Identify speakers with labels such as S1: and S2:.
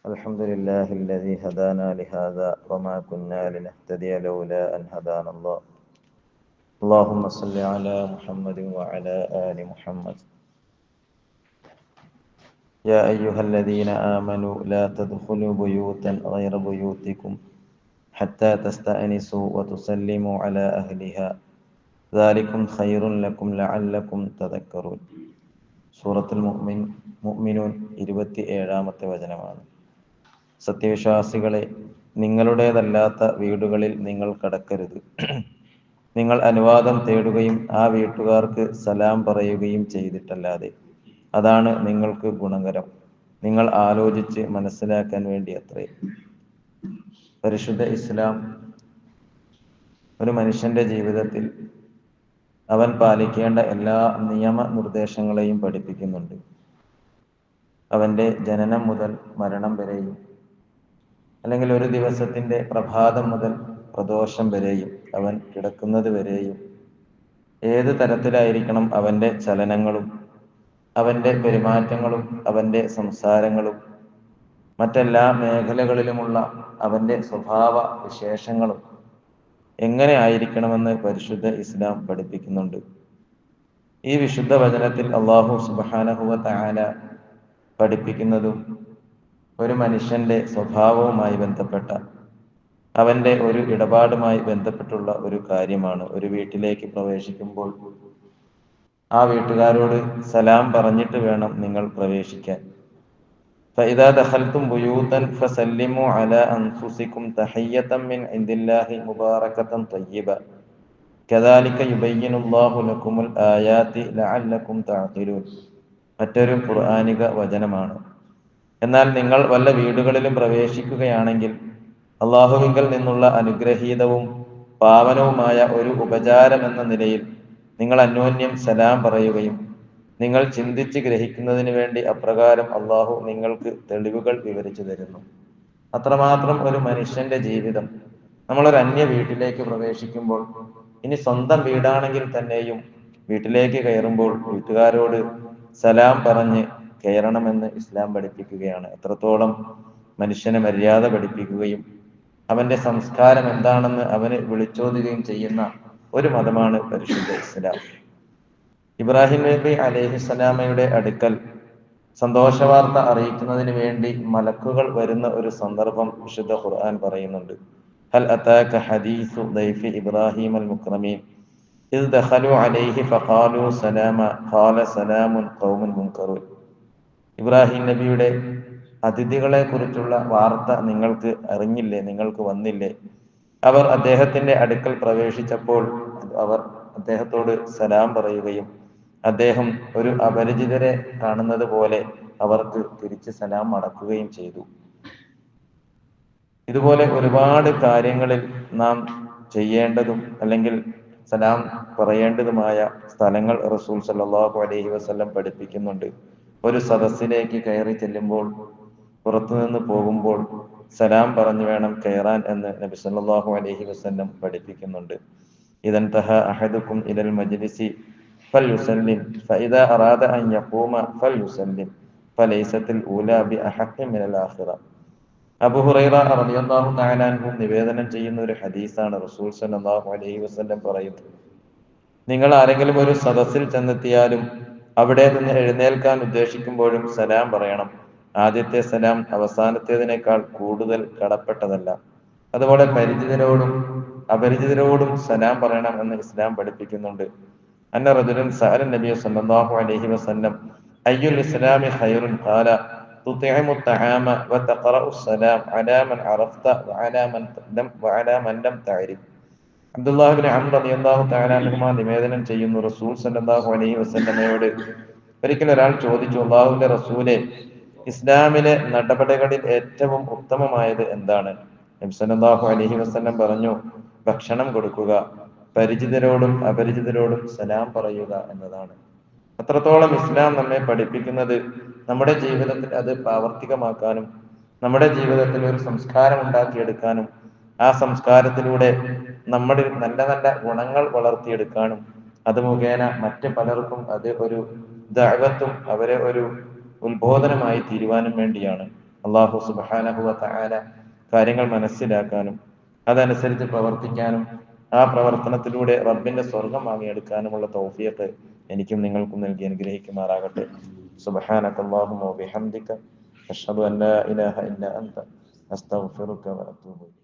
S1: الحمد لله الذي هدانا لهذا وما كنا لنهتدي لولا أن هدانا الله. اللهم صل على محمد وعلى آل محمد. يا أيها الذين آمنوا لا تدخلوا بيوتا غير بيوتكم حتى تستأنسوا وتسلموا على أهلها ذلكم خير لكم لعلكم تذكرون. സൂറത്തുൽ മുഅ്മിനൂൻ 27-ാമത്തെ വചനമാണ്. സത്യവിശ്വാസികളെ, നിങ്ങളുടേതല്ലാത്ത വീടുകളിൽ നിങ്ങൾ കടക്കരുത്. നിങ്ങൾ അനുവാദം തേടുകയും ആ വീട്ടുകാർക്ക് സലാം പറയുകയും ചെയ്തിട്ടല്ലാതെ. അതാണ് നിങ്ങൾക്ക് ഗുണകരം. നിങ്ങൾ ആലോചിച്ച് മനസ്സിലാക്കാൻ വേണ്ടി അത്രേ. പരിശുദ്ധ ഇസ്ലാം ഒരു മനുഷ്യന്റെ ജീവിതത്തിൽ അവൻ പാലിക്കേണ്ട എല്ലാ നിയമനിർദ്ദേശങ്ങളെയും പഠിപ്പിക്കുന്നുണ്ട്. അവന്റെ ജനനം മുതൽ മരണം വരെയും, അല്ലെങ്കിൽ ഒരു ദിവസത്തിന്റെ പ്രഭാതം മുതൽ പ്രദോഷം വരെയും, അവൻ കിടക്കുന്നത് വരെയും ഏത് തരത്തിലായിരിക്കണം അവന്റെ ചലനങ്ങളും അവന്റെ പെരുമാറ്റങ്ങളും അവന്റെ സംസാരങ്ങളും മറ്റെല്ലാ മേഖലകളിലുമുള്ള അവന്റെ സ്വഭാവ വിശേഷങ്ങളും എങ്ങനെ ആയിരിക്കണമെന്ന് പരിശുദ്ധ ഇസ്ലാം പഠിപ്പിക്കുന്നുണ്ട്. ഈ വിശുദ്ധ വചനത്തിൽ അല്ലാഹു സുബ്ഹാനഹു വ തആല പഠിപ്പിക്കുന്നതും ഒരു മനുഷ്യന്റെ സ്വഭാവവുമായി ബന്ധപ്പെട്ട, അവന്റെ ഒരു ഇടപാടുമായി ബന്ധപ്പെട്ടുള്ള ഒരു കാര്യമാണ്. ഒരു വീട്ടിലേക്ക് പ്രവേശിക്കുമ്പോൾ ആ വീട്ടുകാരോട് സലാം പറഞ്ഞിട്ട് വേണം നിങ്ങൾ പ്രവേശിക്കാൻ. فإذا دخلتم بيوتا فسلموا على أنفسكم تحية من عند الله مباركة طيبة كذلك يبين الله لكم الآيات لعلكم تعقلون. മറ്റൊരു ഖുർആനിക വചനമാണ്. എന്നാൽ നിങ്ങൾ വല്ല വീടുകളിലും പ്രവേശിക്കുകയാണെങ്കിൽ അള്ളാഹുവിങ്കൽ നിന്നുള്ള അനുഗ്രഹീതവും പാവനവുമായ ഒരു ഉപചാരമെന്ന നിലയിൽ നിങ്ങൾ അന്യോന്യം സലാം പറയുകയും നിങ്ങൾ ചിന്തിച്ച് ഗ്രഹിക്കുന്നതിന് വേണ്ടി അപ്രകാരം അള്ളാഹു നിങ്ങൾക്ക് തെളിവുകൾ വിവരിച്ചു തരുന്നു. അത്രമാത്രം ഒരു മനുഷ്യന്റെ ജീവിതം. നമ്മളൊരു അന്യ വീട്ടിലേക്ക് പ്രവേശിക്കുമ്പോൾ, ഇനി സ്വന്തം വീടാണെങ്കിൽ തന്നെയും വീട്ടിലേക്ക് കയറുമ്പോൾ വീട്ടുകാരോട് സലാം പറഞ്ഞ് കയറണമെന്ന് ഇസ്ലാം പഠിപ്പിക്കുകയാണ്. എത്രത്തോളം മനുഷ്യനെ മര്യാദ പഠിപ്പിക്കുകയും അവന്റെ സംസ്കാരം എന്താണെന്ന് അവന് വിളിച്ചോതുകയും ചെയ്യുന്ന ഒരു മതമാണ് പരിശുദ്ധ ഇസ്ലാം. ഇബ്രാഹിം നബി അലൈഹിസ്സലാമയുടെ അടുക്കൽ സന്തോഷവാർത്ത അറിയിക്കുന്നതിന് വേണ്ടി മലക്കുകൾ വരുന്ന ഒരു സന്ദർഭം വിശുദ്ധ ഖുർആൻ പറയുന്നുണ്ട്. ഹൽ അതാക ഹദീസു ദൈഫി ഇബ്രാഹിം അൽ മുക്രമീൻ ഇദ് ദഖലു അലൈഹി ഫഖാലു സലാമ ഖാല സലാമുൻ ഖൗമുൻ മുൻകറൂൻ. ഇബ്രാഹിം നബിയുടെ അതിഥികളെ കുറിച്ചുള്ള വാർത്ത നിങ്ങൾക്ക് അറിഞ്ഞില്ലേ, നിങ്ങൾക്ക് വന്നില്ലേ? അവർ അദ്ദേഹത്തിന്റെ അടുക്കൽ പ്രവേശിച്ചപ്പോൾ അവർ അദ്ദേഹത്തോട് സലാം പറയുകയും അദ്ദേഹം ഒരു അപരിചിതരെ കാണുന്നത് പോലെ അവർക്ക് തിരിച്ച് സലാം മടക്കുകയും ചെയ്തു. ഇതുപോലെ ഒരുപാട് കാര്യങ്ങളിൽ നാം ചെയ്യേണ്ടതും അല്ലെങ്കിൽ സലാം പറയേണ്ടതുമായ സ്ഥലങ്ങൾ റസൂൽ സല്ലല്ലാഹു അലൈഹി വസല്ലം പഠിപ്പിക്കുന്നുണ്ട്. ഒരു സദസ്സിലേക്ക് കയറി ചെല്ലുമ്പോൾ, പുറത്തുനിന്ന് പോകുമ്പോൾ സലാം പറഞ്ഞു വേണം കയറാൻ എന്ന് നബി സല്ലല്ലാഹു അലൈഹി വസല്ലം പഠിപ്പിക്കുന്നുണ്ട്. ഇദൻ തഹ അഹദുക്കും ഇലൽ മജ്ലിസി ഫൽയുസല്ലിം ഫഇദാ അറാദ അൻ യഖൂമ ഫൽയുസല്ലിം ഫലൈസത്തുൽ ഊലാ ബിഅഹഖി മിനൽ ആഖിറ. അബൂ ഹുറൈറ റളിയല്ലാഹു തആല അൻഹു നിവേദനം ചെയ്യുന്ന ഒരു ഹദീസാണ്. റസൂൽ സല്ലല്ലാഹു അലൈഹി വസല്ലം പറയുന്നത്, നിങ്ങൾ ആരെങ്കിലും ഒരു സദസ്സിൽ ചെന്നെത്തിയാലും അവിടെ നിന്ന് എഴുന്നേൽക്കാൻ ഉദ്ദേശിക്കുമ്പോഴും സലാം പറയണം. ആദ്യത്തെ സലാം അവസാനത്തേതിനേക്കാൾ കൂടുതൽ കടപ്പെട്ടതല്ല. അതുപോലെ പരിചിതരോടും അപരിചിതരോടും സലാം പറയണം എന്ന് ഇസ്ലാം പഠിപ്പിക്കുന്നുണ്ട്. അന്ന റജുലൻ സഅല നബി സല്ലല്ലാഹു അലൈഹി വസല്ലം അയ്യുൽ ഇസ്ലാമി ഖൈറുൻ ഖാല തുതിഉ തആമ വതഖറഉ സലാം അലാ മൻ അറഫ്ത വഅലാ മൻ ലം തഅരിഫ്. അബ്ദുല്ലാഹ് ഇബ്നു അംർ റളിയല്ലാഹു തആല അൻഹുമാ നിവേദനം ചെയ്യുന്നു, റസൂൽ സല്ലല്ലാഹു അലൈഹി വസല്ലമയോട് ഒരിക്കൽ ഒരാൾ ചോദിച്ചു, അല്ലാഹുവിന്റെ റസൂലേ, ഇസ്ലാമിലെ നടപടികളിൽ ഏറ്റവും ഉത്തമമായത് എന്താണ്? നബി സല്ലല്ലാഹു അലൈഹി വസല്ലം പറഞ്ഞു, ഭക്ഷണം കൊടുക്കുക, പരിചിതരോടും അപരിചിതരോടും സലാം പറയുക എന്നതാണ്. അത്രത്തോളം ഇസ്ലാം നമ്മെ പഠിപ്പിക്കുന്നത് നമ്മുടെ ജീവിതത്തിൽ അത് പ്രാവർത്തികമാക്കാനും നമ്മുടെ ജീവിതത്തിൽ ഒരു സംസ്കാരം ഉണ്ടാക്കിയെടുക്കാനും ആ സംസ്കാരത്തിലൂടെ നമ്മുടെ നല്ല നല്ല ഗുണങ്ങൾ വളർത്തിയെടുക്കാനും അത് മുഖേന മറ്റ് പലർക്കും അത് ഒരു ദഅവത്തും അവരെ ഒരു ഉത്ബോധനമായി തീരുവാനും വേണ്ടിയാണ്. അല്ലാഹു സുബ്ഹാനഹു വ തആല കാര്യങ്ങൾ മനസ്സിലാക്കാനും അതനുസരിച്ച് പ്രവർത്തിക്കാനും ആ പ്രവർത്തനത്തിലൂടെ റബ്ബിന്റെ സ്വർഗം വാങ്ങിയെടുക്കാനുമുള്ള തൗഫീഖ് എനിക്കും നിങ്ങൾക്കും നൽകി അനുഗ്രഹിക്കുമാറാകട്ടെ. സുബ്ഹാനക അല്ലാഹുമ്മ വബിഹംദിക അഷ്ഹദു അൻ ലാ ഇലാഹ ഇല്ല അൻത അസ്തഗ്ഫിറുക വ അത്തൂബു ഇലൈക്.